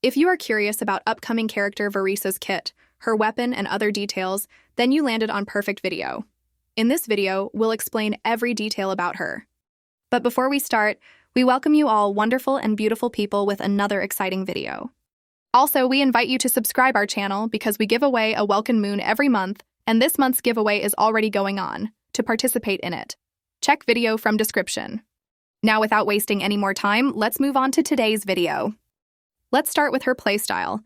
If you are curious about upcoming character Varesa's kit, her weapon, and other details, then you landed on perfect video. In this video, we'll explain every detail about her. But before we start, we welcome you all wonderful and beautiful people with another exciting video. Also, we invite you to subscribe our channel because we give away a Welcome Moon every month, and this month's giveaway is already going on. To participate in it, check video from description. Now, without wasting any more time, let's move on to today's video. Let's start with her playstyle.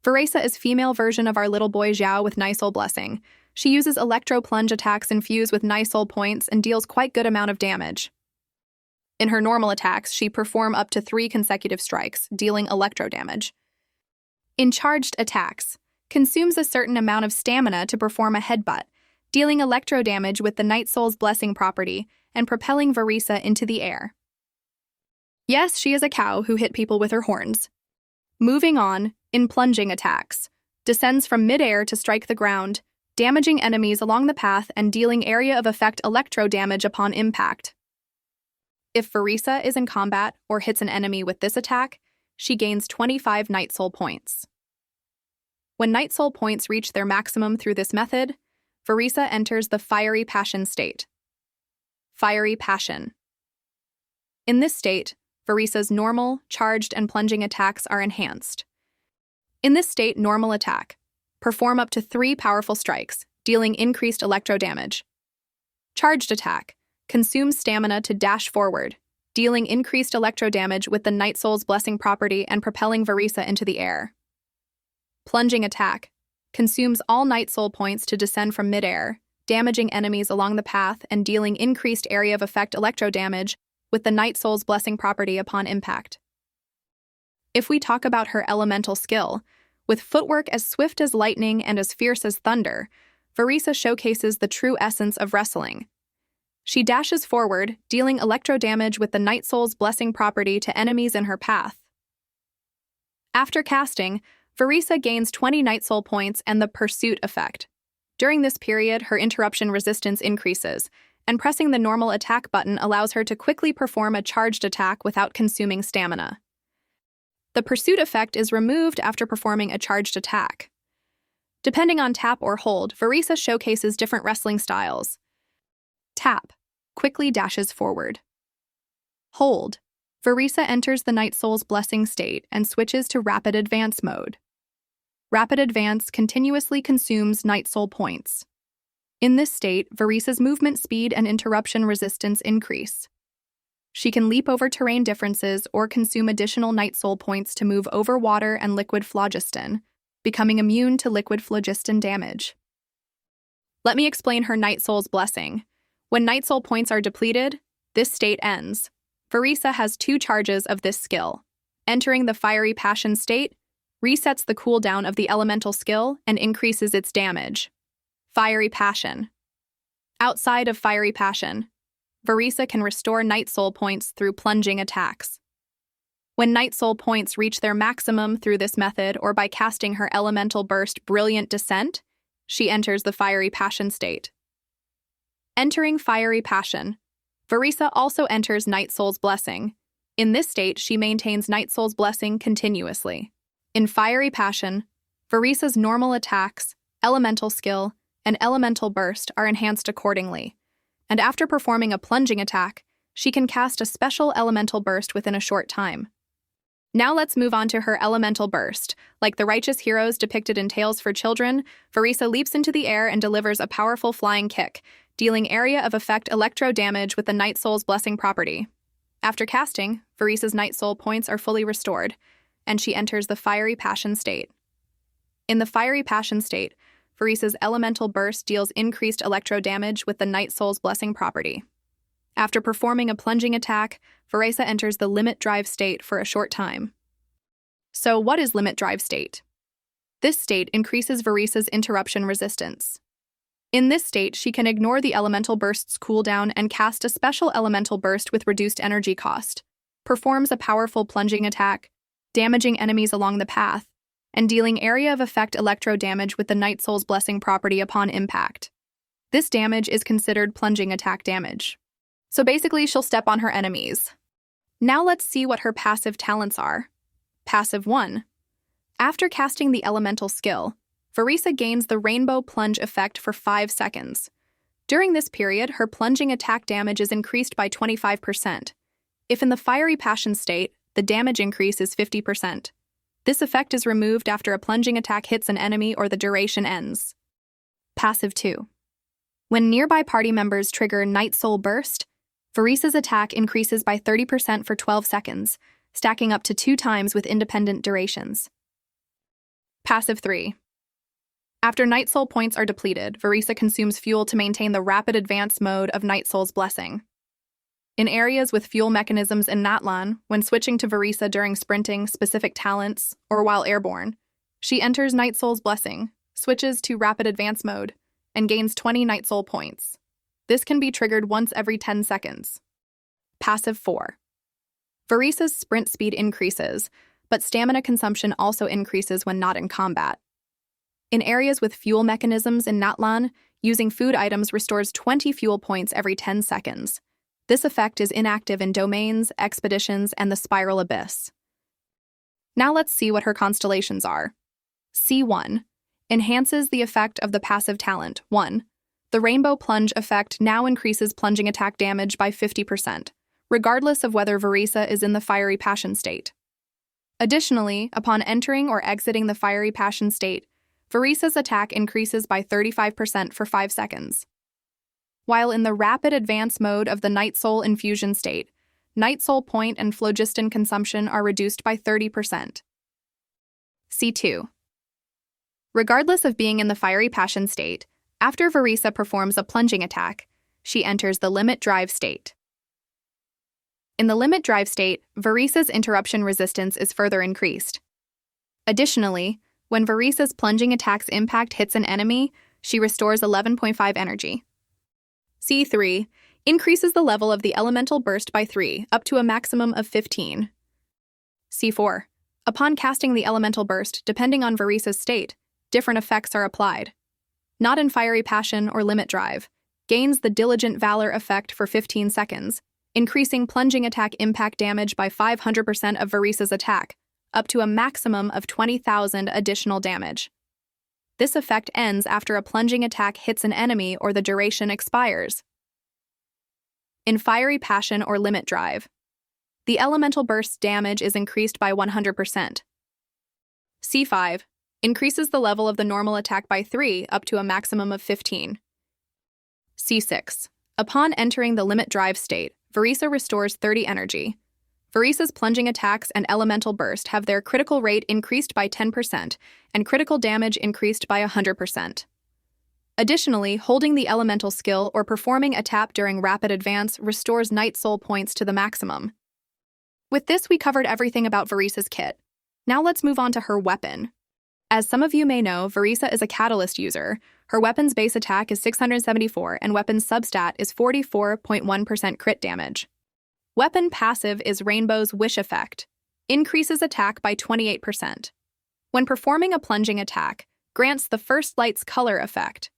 Varesa is female version of our little boy Xiao with Nice Soul Blessing. She uses electro plunge attacks infused with Nice Soul points and deals quite good amount of damage. In her normal attacks, she perform up to 3 consecutive strikes, dealing electro damage. In charged attacks, consumes a certain amount of stamina to perform a headbutt, dealing electro damage with the Night Soul's Blessing property and propelling Varesa into the air. Yes, she is a cow who hit people with her horns. Moving on, in plunging attacks, descends from mid-air to strike the ground, damaging enemies along the path and dealing area of effect electro damage upon impact. If Varesa is in combat or hits an enemy with this attack, she gains 25 Night Soul points. When Night Soul points reach their maximum through this method, Varesa enters the Fiery Passion state. Fiery Passion. In this state, Varesa's normal, charged, and plunging attacks are enhanced. In this state, normal attack. Perform up to 3 powerful strikes, dealing increased electro damage. Charged attack. Consumes stamina to dash forward, dealing increased electro damage with the Night Soul's Blessing property and propelling Varesa into the air. Plunging attack. Consumes all Night Soul points to descend from mid-air, damaging enemies along the path and dealing increased area of effect electro damage with the Night Soul's Blessing property upon impact. If we talk about her elemental skill, with footwork as swift as lightning and as fierce as thunder, Varesa showcases the true essence of wrestling. She dashes forward, dealing electro damage with the Night Soul's Blessing property to enemies in her path. After casting, Varesa gains 20 Night Soul points and the Pursuit effect. During this period, her interruption resistance increases, and pressing the normal attack button allows her to quickly perform a charged attack without consuming stamina. The Pursuit effect is removed after performing a charged attack. Depending on tap or hold, Varesa showcases different wrestling styles. Tap, quickly dashes forward. Hold, Varesa enters the Night Soul's Blessing state and switches to Rapid Advance mode. Rapid Advance continuously consumes Night Soul points. In this state, Varesa's movement speed and interruption resistance increase. She can leap over terrain differences or consume additional Night Soul points to move over water and liquid phlogiston, becoming immune to liquid phlogiston damage. Let me explain her Night Soul's Blessing. When Night Soul points are depleted, this state ends. Varesa has 2 charges of this skill. Entering the Fiery Passion state resets the cooldown of the elemental skill and increases its damage. Fiery Passion. Outside of Fiery Passion, Varesa can restore Night Soul points through plunging attacks. When Night Soul points reach their maximum through this method or by casting her elemental burst Brilliant Descent, she enters the Fiery Passion state. Entering Fiery Passion, Varesa also enters Night Soul's Blessing. In this state, she maintains Night Soul's Blessing continuously. In Fiery Passion, Varesa's normal attacks, elemental skill, and elemental burst are enhanced accordingly, and after performing a plunging attack, she can cast a special elemental burst within a short time. Now let's move on to her elemental burst. Like the righteous heroes depicted in Tales for Children, Varesa leaps into the air and delivers a powerful flying kick, dealing area of effect electro damage with the Night Soul's Blessing property. After casting, Varesa's Night Soul points are fully restored, and she enters the Fiery Passion state. In the Fiery Passion state, Varesa's elemental burst deals increased electro damage with the Night Soul's Blessing property. After performing a plunging attack, Varesa enters the Limit Drive state for a short time. So what is Limit Drive state? This state increases Varesa's interruption resistance. In this state, she can ignore the elemental burst's cooldown and cast a special elemental burst with reduced energy cost, performs a powerful plunging attack, damaging enemies along the path, and dealing area of effect electro damage with the Night Soul's Blessing property upon impact. This damage is considered plunging attack damage. So basically, she'll step on her enemies. Now let's see what her passive talents are. Passive 1. After casting the elemental skill, Varesa gains the Rainbow Plunge effect for 5 seconds. During this period, her plunging attack damage is increased by 25%. If in the Fiery Passion state, the damage increase is 50%. This effect is removed after a plunging attack hits an enemy or the duration ends. Passive 2. When nearby party members trigger Night Soul Burst, Varesa's attack increases by 30% for 12 seconds, stacking up to 2 times with independent durations. Passive 3. After Night Soul points are depleted, Varesa consumes fuel to maintain the rapid advance mode of Night Soul's Blessing. In areas with fuel mechanisms in Natlan, when switching to Varesa during sprinting, specific talents, or while airborne, she enters Night Soul's Blessing, switches to Rapid Advance mode, and gains 20 Night Soul points. This can be triggered once every 10 seconds. Passive 4. Varesa's sprint speed increases, but stamina consumption also increases when not in combat. In areas with fuel mechanisms in Natlan, using food items restores 20 fuel points every 10 seconds. This effect is inactive in Domains, Expeditions, and the Spiral Abyss. Now let's see what her constellations are. C1. Enhances the effect of the passive talent. 1. The Rainbow Plunge effect now increases plunging attack damage by 50%, regardless of whether Varesa is in the Fiery Passion state. Additionally, upon entering or exiting the Fiery Passion state, Varesa's attack increases by 35% for 5 seconds. While in the Rapid Advance mode of the Night Soul Infusion state, Night Soul point and phlogiston consumption are reduced by 30%. C2. Regardless of being in the Fiery Passion state, after Varesa performs a plunging attack, she enters the Limit Drive state. In the Limit Drive state, Varesa's interruption resistance is further increased. Additionally, when Varesa's plunging attack's impact hits an enemy, she restores 11.5 energy. C3. Increases the level of the elemental burst by 3, up to a maximum of 15. C4. Upon casting the elemental burst, depending on Varesa's state, different effects are applied. Not in Fiery Passion or Limit Drive, gains the Diligent Valor effect for 15 seconds, increasing plunging attack impact damage by 500% of Varesa's attack, up to a maximum of 20,000 additional damage. This effect ends after a plunging attack hits an enemy or the duration expires. In Fiery Passion or Limit Drive, the elemental burst's damage is increased by 100%. C5. Increases the level of the normal attack by 3, up to a maximum of 15. C6. Upon entering the Limit Drive state, Varesa restores 30 energy. Varesa's plunging attacks and elemental burst have their critical rate increased by 10% and critical damage increased by 100%. Additionally, holding the elemental skill or performing a tap during Rapid Advance restores Night Soul points to the maximum. With this, we covered everything about Varesa's kit. Now let's move on to her weapon. As some of you may know, Varesa is a Catalyst user. Her weapon's base attack is 674 and weapon's substat is 44.1% crit damage. Weapon passive is Rainbow's Wish effect. Increases attack by 28%. When performing a plunging attack, grants the First Light's color effect.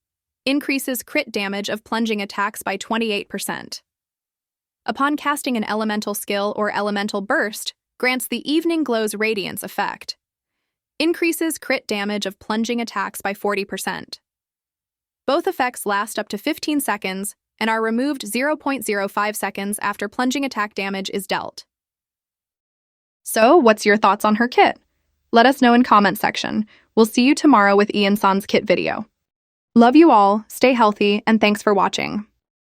Increases crit damage of plunging attacks by 28%. Upon casting an elemental skill or elemental burst, grants the Evening Glow's Radiance effect. Increases crit damage of plunging attacks by 40%. Both effects last up to 15 seconds and are removed 0.05 seconds after plunging attack damage is dealt. So, what's your thoughts on her kit? Let us know in comment section. We'll see you tomorrow with Ian-san's kit video. Love you all, stay healthy, and thanks for watching.